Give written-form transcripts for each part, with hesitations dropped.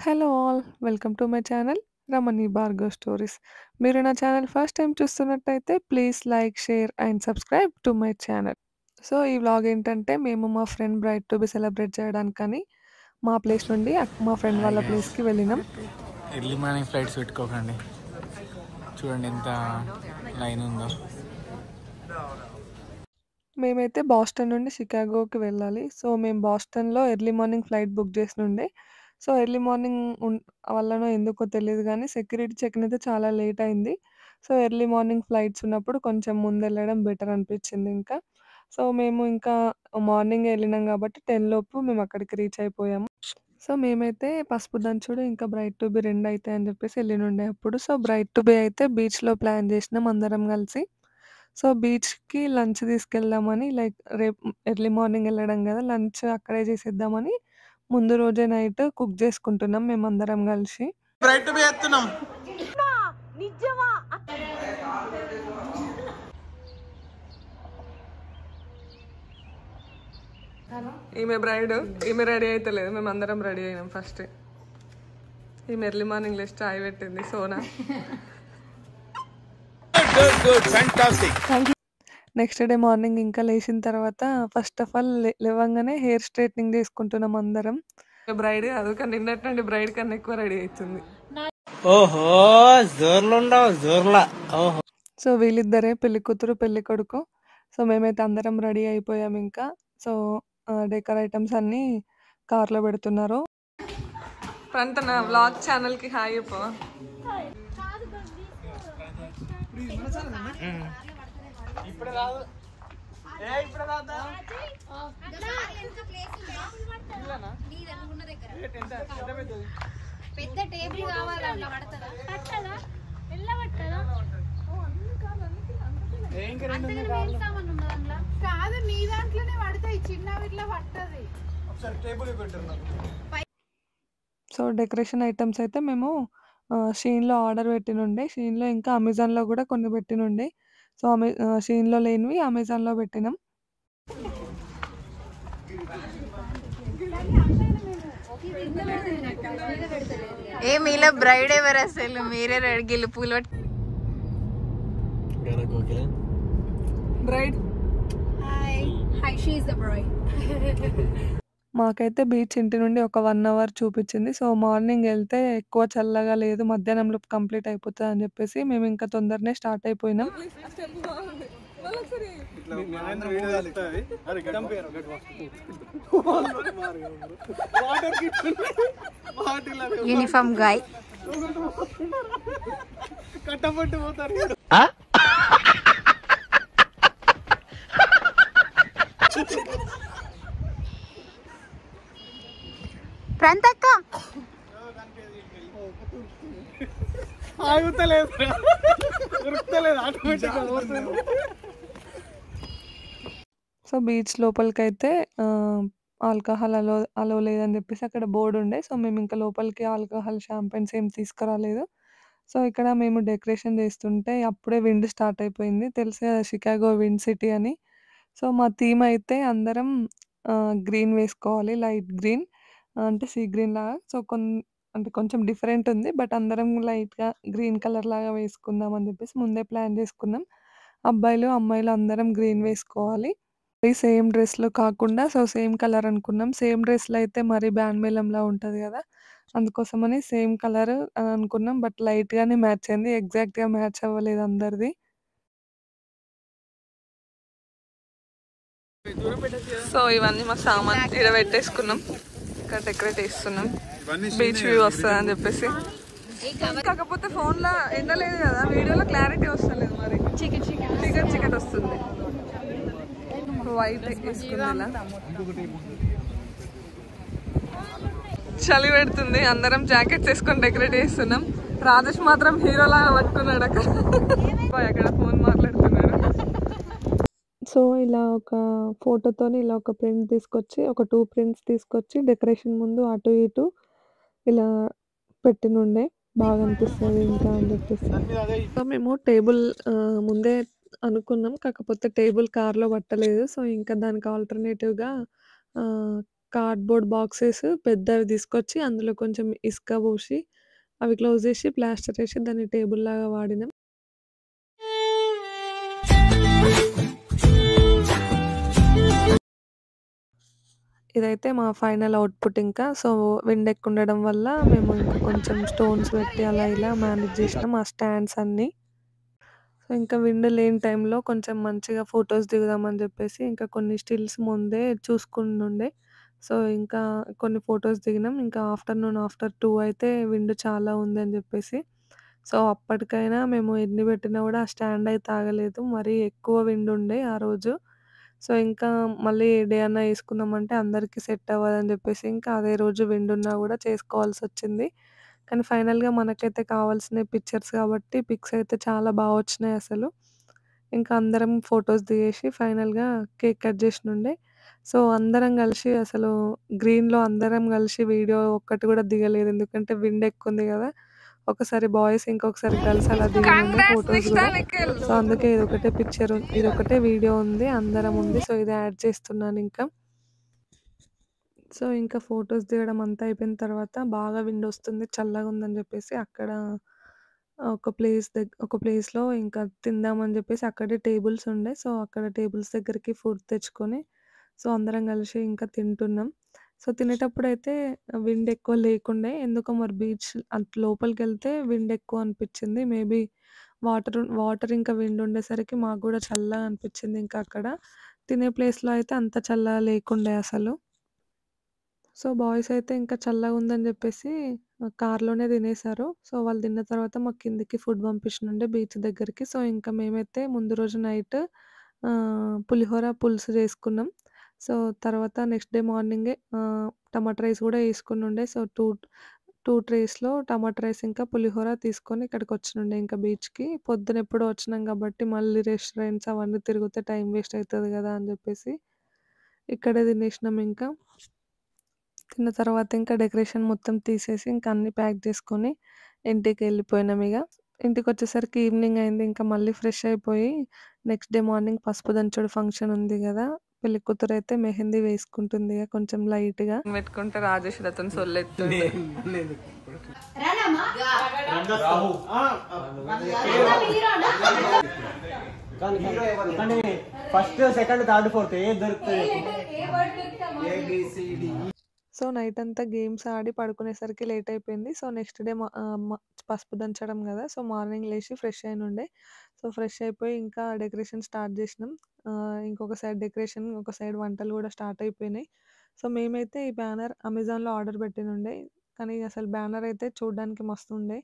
Hello all. Welcome to my channel Ramani Bhargav stories. మీరు నా channel first time చూస్తున్నట్టయితే please like, share and subscribe to my channel. So, ఈ vlog ఏంటంటే మేము మా friend bride to be celebrate చేయడానికని మా ప్లేస్ నుండి మా ఫ్రెండ్ హాయ్ వాళ్ళ గైస్, ప్లేస్‌కి వెళ్ళినాం. ఎర్లీ మార్నింగ్ ఫ్లైట్స్ పెట్టుకోకండి. చూడండి ఎంత లైన్ ఉందో. మేమైతే బాస్టన్ నుండి షికాగోకి వెళ్ళాలి. సో, మేము బాస్టన్‌లో ఎర్లీ మార్నింగ్ ఫ్లైట్ బుక్ చేసినుండే. సో, ఎర్లీ మార్నింగ్ వల్లనో ఎందుకో తెలీదు గానీ సెక్యూరిటీ చెకిన్ అయితే చాలా లేట్ అయింది. సో, ఎర్లీ మార్నింగ్ ఫ్లైట్స్ ఉన్నప్పుడు కొంచెం ముందెళ్ళడం బెటర్ అనిపించింది ఇంకా. సో, మేము ఇంకా మార్నింగే ఎళ్ళినాం కాబట్టి 10 లోపు మేము అక్కడికి రీచ్ అయిపోయాము. సో, మేమైతే పసుపు దంచుడు ఇంకా బ్రైడ్ టు బి 2 అయితాయని చెప్పేసి ఎళ్ళినుండే అప్పుడు. సో, బ్రైడ్ టు బి అయితే బీచ్‌లో ప్లాన్ చేసినాం అందరం కలిసి. సో, బీచ్‌కి లంచ్ తీసుకెళ్దామని రేపు ఎర్లీ మార్నింగ్ ఎళ్ళడం గదా! లంచ్ అక్కడే చేసేద్దామని ముందు రోజే నైట్ కుక్ చేసుకుంటున్నాం మేమందరం కలిసి. బ్రైట్ బి ఎత్తున్నాం. నిజమా? ఈమె బ్రైడ్, ఈమె రెడీ అయితలేదు. మేమందరం రెడీ అయినాం ఫస్టే. ఈమె ఎర్లీ మార్నింగ్ లేచి చాయ్ పెట్టింది సోనా. నెక్స్ట్ డే మార్నింగ్ ఇంకా లేచిన తర్వాత ఫస్ట్ ఆఫ్ ఆల్ లేవంగానే హెయిర్ స్ట్రైట్నింగ్ చేసుకుంటున్నాం అందరం. బ్రైడ్ కాదు కానీ నిన్నటి నుండి బ్రైడ్ కన్నా ఎక్కువ రెడీ అవుతుంది. ఓహో, జోర్లుండవు జోర్లా. ఓహో, సో, వీళ్ళిద్దరే పెళ్లి కూతురు, పెళ్లి కొడుకు. సో, మేమైతే అందరం రెడీ అయిపోయాం ఇంకా. సో, డెకర్ ఐటమ్స్ అన్నీ కార్‌లో పెడుతున్నారు. ప్రంతన వ్లాగ్ ఛానల్‌కి హాయ్ చెప్పు. పెద్ద టేబుల్ కావాలి, అట్లా పడతదా? పట్టదా? ఎలా పట్టదా? కాదు, నీ దాంట్లోనే పడతాయి, చిన్న ఇట్లా పట్టది. సో, డెకరేషన్ ఐటమ్స్ అయితే మేము షీన్‌లో ఆర్డర్ పెట్టినుండే. షీన్‌లో ఇంకా అమెజాన్‌లో కూడా కొన్ని పెట్టినుండే. సో, షీన్‌లో లేనివి అమెజాన్‌లో పెట్టినాం. ఏ మీలో బ్రైడ్ ఎవరు అసలు? మీరే రెడగిల్లు పూలు braid hi, she is the bride. మాకైతే బీచ్ ఇంటి నుండి ఒక 1 అవర్ చూపించింది. సో, మార్నింగ్ ఎళ్తే ఎక్కువ చల్లగా లేదు. మధ్యాహ్నంలోపు కంప్లీట్ అయిపోతదని చెప్పేసి మేము ఇంకా తొందరనే స్టార్ట్ అయిపోయినాం. Uniform guy. కట్టబట్టి పోతారు. ప్రాంతక్క ఆగుతలేదు, ఉరుకుతలేదు, ఆటోమేటిక్గా పోతుంది. సో, బీచ్ లోపలికైతే ఆల్కహాల్ అలో లేదని చెప్పేసి అక్కడ బోర్డ్ ఉండే. సో, మేము ఇంకా లోపలికి ఆల్కహాల్, షాంపెన్స్ ఏం తీసుకురాలేదు. సో, ఇక్కడ మేము డెకరేషన్ చేస్తుంటే అప్పుడే విండ్ స్టార్ట్ అయిపోయింది. తెలుసు కదా షికాగో విండ్ సిటీ అని. సో, మా థీమ్ అయితే అందరం గ్రీన్ వేసుకోవాలి. లైట్ గ్రీన్ అంటే సీ గ్రీన్ లాగా. సో, అంటే కొంచెం డిఫరెంట్ ఉంది. బట్ అందరం లైట్‌గా గ్రీన్ కలర్ లాగా వేసుకుందాం అని చెప్పేసి ముందే ప్లాన్ చేసుకున్నాం. అబ్బాయిలు, అమ్మాయిలు అందరం గ్రీన్ వేసుకోవాలి. సేమ్ డ్రెస్‌లో కాకుండా సో, సేమ్ కలర్ అనుకున్నాం. సేమ్ డ్రెస్‌లో అయితే మరి బ్యాండ్ మేళంలా ఉంటది గదా! అందుకోసమని సేమ్ కలర్ అని అనుకున్నాం. బట్ లైట్‌గానే మ్యాచ్ అయింది. ఎగ్జాక్ట్‌గా మ్యాచ్ అవ్వలేదు అందరిది. సో, ఇవన్నీ మా సామాన్ ఈడ పెట్టేసుకున్నాం. ఇక్కడ డెకరేట్ చేస్తున్నాం. బీచ్ వ్యూ వస్తదని చెప్పేసి. కాకపోతే ఫోన్‌లో ఎండలేదు కదా, వీడియోలో క్లారిటీ వస్తలేదు మరి. చీకటి వస్తుంది. వైట్ వేసుకుంది ఇలా. చలి పెడుతుంది. అందరం జాకెట్స్ వేసుకొని డెకరేట్ చేస్తున్నాం. రాజేష్ మాత్రం హీరోలాగా పట్టుకున్నాడు అక్కడ ఫోన్ మాట్లాడుతున్నాడు. సో, ఇలా ఒక ఫోటోతోని ఇలా ఒక ప్రింట్ తీసుకొచ్చి, ఒక 2 ప్రింట్స్ తీసుకొచ్చి డెకరేషన్ ముందు అటు ఇటు ఇలా పెట్టినుండే. బాగా అనిపిస్తది ఇంకా అని చెప్పేసి. సో, మేము టేబుల్ ముందే అనుకున్నాం. కాకపోతే టేబుల్ కార్‌లో పట్టలేదు. సో, ఇంకా దానికి ఆల్టర్‌నేటివ్‌గా కార్డ్‌బోర్డ్ బాక్సెస్ పెద్దవి తీసుకొచ్చి అందులో కొంచెం ఇసుక పోసి, అవి క్లోజ్ చేసి ప్లాస్టర్ ఏసి దాన్ని టేబుల్‌లాగా వాడినాం. ఇదైతే మా ఫైనల్ అవుట్‌పుట్ ఇంకా. సో, విండ్ ఎక్కువ ఉండడం వల్ల మేము ఇంకా కొంచెం స్టోన్స్ పెట్టి అలా ఇలా మేనేజ్ చేసినాం ఆ స్టాండ్స్ అన్నీ. సో, ఇంకా విండ్ లేని టైంలో కొంచెం మంచిగా ఫోటోస్ దిగుదామని జెప్పేసి ఇంకా కొన్ని స్టిల్స్ ముందే చూసుకుండుండే. సో, ఇంకా కొన్ని ఫోటోస్ దిగినాం. ఇంకా ఆఫ్టర్ 2 అయితే విండ్ చాలా ఉందని జెప్పేసి. సో, అప్పటికైనా మేము ఎన్ని పెట్టినా గూడా ఆ స్టాండ్ అయితే ఆగలేదు. మరీ ఎక్కువ విండ్ ఉండే ఆ రోజు. సో, ఇంకా మళ్ళీ డే అన్నా యేసుకుందామంటే అందరికి సెట్ అవ్వదని జెప్పేసి ఇంకా అదే రోజు విండ్ ఉన్నా గూడా చేసుకోవాల్సొచ్చింది. కానీ ఫైనల్‌గా మనకైతే కావాల్సినయి పిక్చర్స్ కాబట్టి పిక్స్ అయితే చాలా వచ్చినాయి అసలు. ఇంకా అందరం ఫోటోస్ దిగేసి ఫైనల్‌గా కేక్ కట్ జేసినుండే. సో, అందరం గలిసి అసలు గ్రీన్‌లో అందరం గలిసి వీడియో ఒక్కటి గూడా దిగలేదు. ఎందుకంటే విండ్ ఎక్కువుంది గదా! ఒకసారి బాయ్స్ ఇంకొకసారి గర్ల్స్ అలా దిగినుండే కంగ్రాట్స్ ఫోటోస్ నిష్ఠా, గూడా. నిఖిల్. సో, అందుకే ఇదొకటే వీడియో ఉంది. అందరం ఉంది. సో, ఇది యాడ్ చేస్తున్నానింకా. సో, ఇంకా ఫోటోస్ దిగడం అంతా అయిపోయిన తర్వాత బాగా విండొస్తుంది, చల్లగుందని జెప్పేసి అక్కడ ఒక ప్లేస్‌లో ఇంకా తిందామని జెప్పేసి అక్కడే టేబుల్స్ ఉండే. సో, అక్కడ టేబుల్స్ దగ్గరికి ఫుడ్ తెచ్చుకొని, సో, అందరం కలిసి ఇంకా తింటున్నాం. సో, తినేటప్పుడైతే విండ్ ఎక్కువ లేకుండే. ఎందుకో మరి బీచ్ లోపలికెళ్తే విండ్ ఎక్కువ అనిపిచ్చింది. మేబీ వాటర్ ఇంకా విండ్ ఉండేసరికి మాకు గూడా చల్లగా అనిపిచ్చింది ఇంకా అక్కడ. తినే ప్లేస్‌లో అయితే అంత చల్లగా లేకుండే అసలు. సో, బాయ్స్ అయితే ఇంకా చల్లగుందని జెప్పేసి కార్‌లోనే తినేసారు. సో, వాళ్ళు తిన్న తర్వాత మాకు కిందకి ఫుడ్ పంపించినుండే బీచ్ దగ్గరికి. సో, ఇంకా మేమైతే ముందు రోజు నైట్ పులిహోర పులుసు చేసుకున్నాం. సో, తర్వాత నెక్స్ట్ డే మార్నింగే టమాటా రైస్ గూడా చేసుకునుండే. సో, 2 ట్రేస్‌లో టమాటా రైస్ ఇంకా పులిహోర తీసుకొని ఇక్కడికొచ్చినుండే ఇంకా బీచ్‌కి. పొద్దున ఎప్పుడో వచ్చినాం కాబట్టి మళ్ళీ రెస్టారెంట్స్ అవన్నీ తిరిగితే టైం వేస్ట్ అయితది గదా! అని జెప్పేసి ఇక్కడే తినేసినాం ఇంకా. తిన్న తర్వాత ఇంకా డెకరేషన్ మొత్తం తీసేసి ఇంకా అన్నీ ప్యాక్ చేసుకొని ఇంటికెళ్ళిపోయినామిగ. ఇంటికొచ్చేసరికి ఈవినింగ్ అయింది. ఇంకా మళ్ళీ ఫ్రెష్ అయిపోయి నెక్స్ట్ డే మార్నింగ్ పసుపు దంచుడు ఫంక్షన్ ఉంది గదా! పెళ్లి కూతురైతే మెహందీ వేసుకుంటుంది ఇగ కొంచెం లైట్‌గా. పెట్టుకుంటే రాజేష్ అతను సొల్లెత్తుండు. కానీ ఫస్ట్ సెకండ్ థర్డ్ ఫోర్త్ ఏ దొరుకుతుంది. సో, నైటంతా గేమ్స్ ఆడి పడుకునేసరికి లేట్ అయిపోయింది. సో, నెక్స్ట్ డే పసుపు దంచడం గదా! సో, మార్నింగ్ లేసి ఫ్రెష్ అయినుండే. సో, ఫ్రెష్ అయిపోయి ఇంకా డెకరేషన్ స్టార్ట్ జేసినాం. ఇంకొక సైడ్ డెకరేషన్, ఒక సైడ్ వంటలు గూడా స్టార్ట్ అయిపోయినాయి. సో, మేమైతే ఈ బ్యానర్ అమెజాన్‌లో ఆర్డర్ పెట్టినుండే. కానీ అసలు బ్యానర్ అయితే చూడ్డానికి మస్తుండే.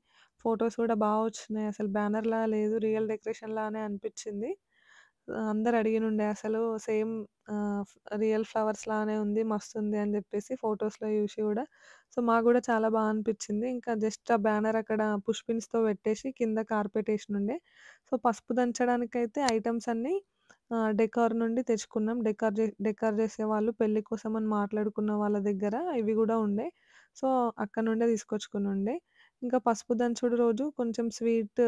ఫోటోస్ గూడా వచ్చినాయి. అసలు బ్యానర్‌లా లేదు. రియల్ డెకరేషన్ లానే అనిపిచ్చింది. అందరూ అడిగినుండే అసలు సేమ్ రియల్ ఫ్లవర్స్ లానే ఉంది. మస్తుంది అని జెప్పేసి ఫోటోస్‌లో జూసి గూడా. సో, మాకు గూడా చాలా అనిపిచ్చింది. ఇంకా జస్ట్ ఆ బ్యానర్ అక్కడ పుష్ పిన్స్‌తో పెట్టేసి కింద కార్పెట్ ఏసినుండే. సో, పసుపు దంచడానికైతే ఐటెమ్స్ అన్నీ డెకార్ నుండి తెచ్చుకున్నాం. డెకార్ జేసేవాళ్ళు పెళ్లి కోసం అని మాట్లాడుకున్న వాళ్ళ దగ్గర ఇవి గూడా ఉండే. సో, అక్కడి నుండే తీసుకొచ్చుకునుండే. ఇంకా పసుపు దంచుడు రోజు కొంచెం స్వీట్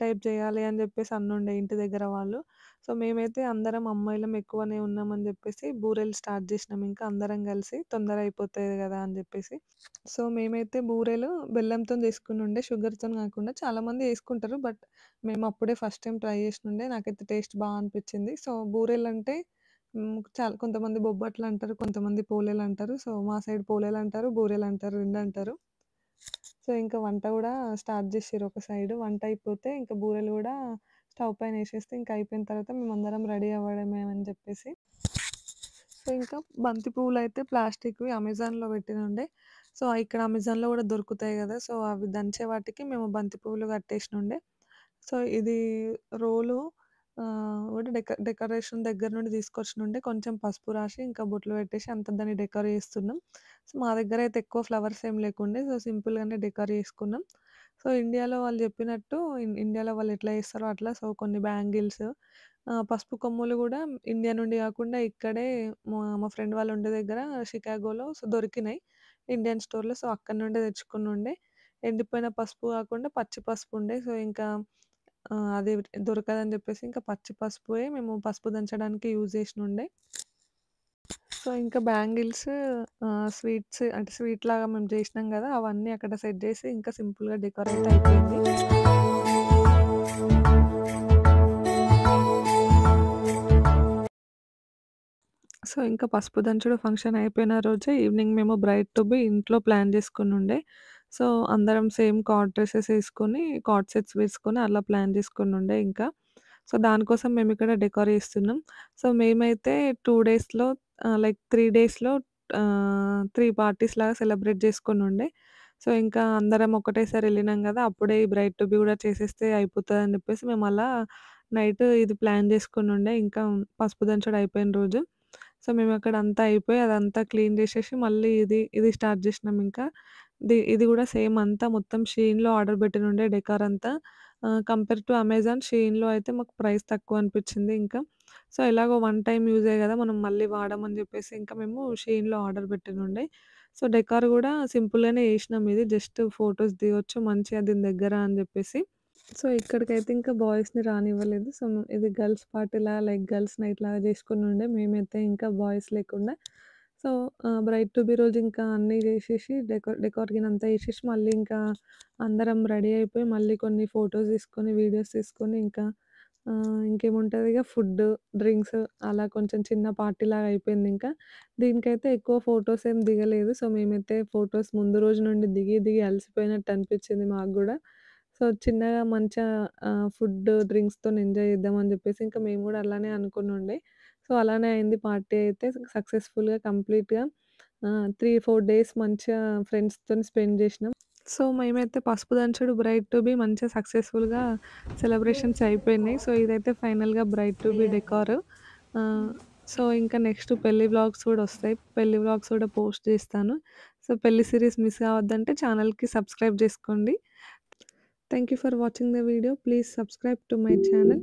టైప్ జేయాలి అని జెప్పేసి అన్నుండే ఇంటి దగ్గర వాళ్ళు. సో, మేమైతే అందరం అమ్మాయిలం ఎక్కువనే ఉన్నామని జెప్పేసి బూరెలు స్టార్ట్ జేసినాం ఇంకా అందరం గలిసి. తొందర అయిపోతది గదా! అని జెప్పేసి. సో, మేమైతే బూరెలు బెల్లంతోని జేసుకునుండే. షుగర్‌తోని గాకుండా చాలామంది యేసుకుంటారు. బట్ మేము అప్పుడే ఫస్ట్ టైమ్ ట్రై జేసినుండే. నాకైతే టేస్ట్ అనిపిచ్చింది. సో, బూరెలంటే కొంతమంది బొబ్బట్లంటారు. కొంతమంది పోలేలంటారు. సో, మా సైడ్ పోలేలంటారు, బూరెలంటారు 2 అంటారు. సో, ఇంకా వంట గూడా స్టార్ట్ జేసిర్రు ఒక సైడు. వంట అయిపోతే ఇంకా బూరెలు గూడా స్టవ్ పైన ఏసేస్తే ఇంక అయిపోయిన తర్వాత మేమందరం రెడీ అవ్వడమే అని జెప్పేసి. సో, ఇంకా బంతి పువ్వులైతే ప్లాస్టిక్‌వి అమెజాన్‌లో పెట్టినుండే. సో, ఇక్కడ అమెజాన్‌లో గూడా దొరుకుతాయి గదా! సో, అవి దంచే వాటికి మేము బంతి పువ్వులు కట్టేసినుండే. సో, ఇది రోలు కూడా డెకరేషన్ దగ్గర నుండి తీసుకొచ్చినుండే. కొంచెం పసుపు రాసి ఇంకా బొట్లు పెట్టేసి అంతా దాన్ని డెకర్ చేస్తున్నాం. సో, మా దగ్గరైతే ఎక్కువ ఫ్లవర్స్ ఏం లేకుండే. సో, సింపుల్‌గానే డెకర్ చేసుకున్నాం. సో, ఇండియాలో వాళ్ళు చెప్పినట్టు ఇండియాలో వాళ్ళు ఎట్లా చేస్తారో అట్లా సో, కొన్ని బ్యాంగిల్స్ పసుపు కొమ్ములు గూడా ఇండియా నుండి గాకుండా ఇక్కడే మా ఫ్రెండ్ వాళ్ళు ఉండే దగ్గర షికాగోలో సో, దొరికినాయి. ఇండియన్ స్టోర్‌లో. సో, అక్కడి నుండే తెచ్చుకునుండే. ఎండిపోయిన పసుపు గాకుండా పచ్చి పసుపు ఉండే. సో, ఇంకా అది దొరకదని జెప్పేసి ఇంకా పచ్చి పసుపే మేము పసుపు దంచడానికి యూజ్ జేసినుండే. సో, ఇంకా బ్యాంగిల్స్ స్వీట్స్ అంటే స్వీట్‌లాగా మేము జేసినాం గదా! అవన్నీ అక్కడ సెట్ జేసి ఇంకా సింపుల్‌గా డెకరేట్ అయిపోయింది. సో, ఇంకా పసుపు దంచుడు ఫంక్షన్ అయిపోయిన రోజే ఈవినింగ్ మేము బ్రైడ్ టు బీ ఇంట్లో ప్లాన్ జేసుకునుండే. సో, అందరం సేమ్ కార్డ్ డ్రెసెస్ ఏసుకొని, కార్డ్ సెట్స్ వేసుకొని అలా ప్లాన్ జేసుకునుండే ఇంకా. సో, దానికోసం మేమిక్కడ డెకర్ జేస్తున్నాం. సో, మేమైతే 2 డేస్‌లో లైక్ 3 డేస్‌లో 3 పార్టీస్‌లాగా సెలబ్రేట్ జేసుకొనుండే. సో, ఇంకా అందరం ఒకటేసారి ఎళ్ళినాం గదా! అప్పుడే ఈ బ్రైడ్ టు బీ గూడా చేసేస్తే అయిపోతదని జెప్పేసి మేమలా నైట్ ఇది ప్లాన్ జేసుకొనుండే. ఇంకా పసుపు దంచుడు అయిపోయిన రోజు. సో, మేమక్కడ అంతా అయిపోయి అదంతా క్లీన్ జేసేసి మళ్ళీ ఇది స్టార్ట్ జేసినాం ఇంకా. ఇది గూడా సేమ్ అంతా మొత్తం షీన్‌లో ఆర్డర్ బెట్టినుండే డెకార్ అంతా. కంపేర్ టు అమెజాన్, షీన్‌లో అయితే మాకు ప్రైస్ తక్కువ అనిపిచ్చింది ఇంకా. సో, ఎలాగో వన్ టైమ్ యూజే గదా! మనం మళ్ళీ వాడమని జెప్పేసి ఇంకా మేము షీన్‌లో ఆర్డర్ బెట్టినుండే. సో, డెకార్ గూడా సింపుల్‌గానే జేసినాం ఇది. జస్ట్ ఫోటోస్ దిగొచ్చు మంచిగా దీని దగ్గర అని జెప్పేసి. సో, ఇక్కడికైతే ఇంకా బాయ్స్‌ని రానివ్వలేదు. సో, ఇది గర్ల్స్ పార్టీలా లైక్ గర్ల్స్ నైట్‌లాగా జేసుకొనుండే. మేమైతే ఇంకా బాయ్స్ లేకుండా. సో, బ్రైడ్ టు బీ రోజు ఇంకా అన్నీ జేసేసి డెకార్ గినంతా ఏసేసి మళ్ళీ ఇంకా అందరం రెడీ అయిపోయి మళ్ళీ కొన్ని ఫోటోస్ తీసుకొని, వీడియోస్ తీసుకొని ఇంకా ఇంకేముంటది ఇగ ఫుడ్డు, డ్రింక్స్ అలా కొంచెం చిన్న పార్టీలాగా అయిపోయిందింకా. దీనికైతే ఎక్కువ ఫోటోస్ ఏం దిగలేదు. సో, మేమైతే ఫోటోస్ ముందు రోజు నుండి దిగి అలసిపోయినట్టు అనిపిచ్చింది మాకు గూడా. సో, చిన్నగా మంచిగా ఫుడ్డు, డ్రింక్స్‌తోని ఎంజాయ్ చేద్దామని జెప్పేసి ఇంకా మేము గూడా అలానే అనుకునుండే. సో, అలానే అయింది పార్టీ అయితే సక్సెస్‌ఫుల్‌గా కంప్లీట్‌గా 3, 4 డేస్ మంచిగా ఫ్రెండ్స్‌తోని స్పెండ్ జేసినాం. సో, మేమైతే పసుపు దంచుడు బ్రైడ్ టు బీ మంచిగా సక్సెస్‌ఫుల్‌గా సెలబ్రేషన్స్ అయిపోయినాయి. సో, ఇదైతే ఫైనల్‌గా బ్రైడ్ టు బీ డెకార్. ఆహ్, సో, ఇంకా నెక్స్ట్ పెళ్లి వ్లాగ్స్ గూడా ఒస్తాయి. పెళ్లి వ్లాగ్స్ గూడా పోస్ట్ జేస్తాను. సో, పెళ్లి సీరీస్ మిస్ కావద్దంటే ఛానల్‌కి subscribe జేసుకోండి. Thank you for watching the video. Please subscribe to my channel.